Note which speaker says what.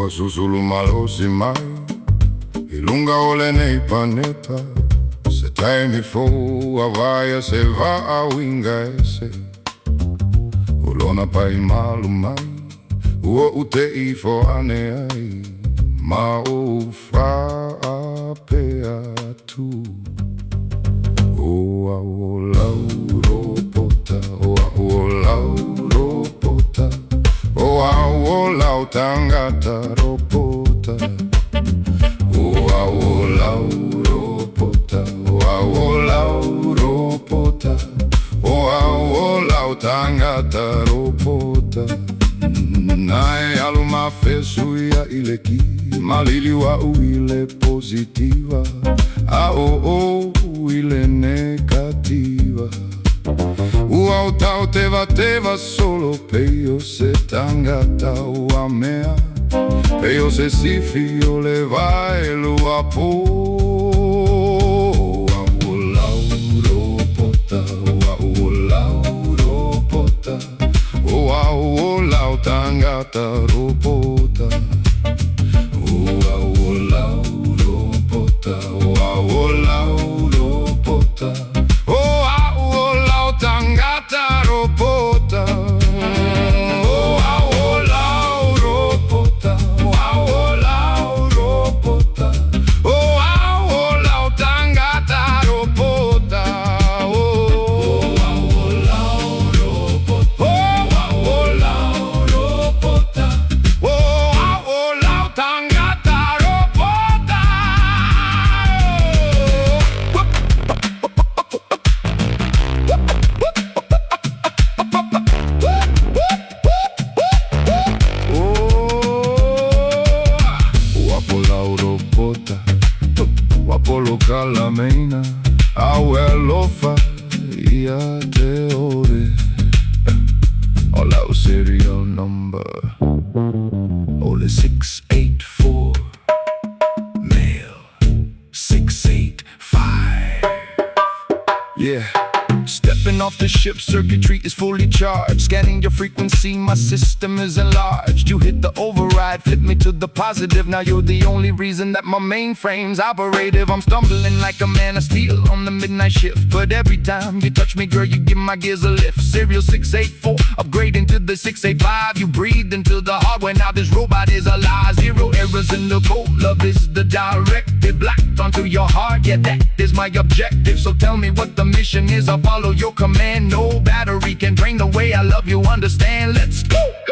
Speaker 1: Susulu malosi mai ilunga ole nei planeta se taimi fo avaia se va a winga ese ulona pai malu mai ua ute I fo ane ai ma o fa apea tu o Lau Ropota o Lau Ropota o Lau tangata Ropota o Lau Ropota o Lau Ropota o Lau tangata Ropota nai aluma fesuia ileki malili wa uile positiva o uile negativa Uau tau teva solo peio se tangata ua mea peio se si fio le vai lua po Ua Lau Ropota ua Lau Ropota ua Lau tangata Ropota ua Lau Ropota ua Lau Ropota tangata Ropota o Lau Ropota o Lau Ropota o Lau tangata Ropota o Lau Ropota o Lau Ropota o Lau tangata Ropota Wapoloka la meina Auelofa ia te ore O Lau serial number Ole 684 Male 685 Yeah Stepping off the ship, circuitry is fully charged. Scanning your frequency, my system is enlarged. You hit the override, flip me to the positive. Now you're the only reason that my mainframe's operative. I'm stumbling like a man of steel on the midnight shift. But every time you touch me, girl, you give my gears a lift. Serial 684, upgrading to the 685. You breathed into the hardware, now this robot is alive. Zero errors in the code, love is the directive. Blacked onto your heart, yeah, that is my objective. So tell me what the mission is, I'll follow your command. No battery can drain the way I love you, understand? Let's go!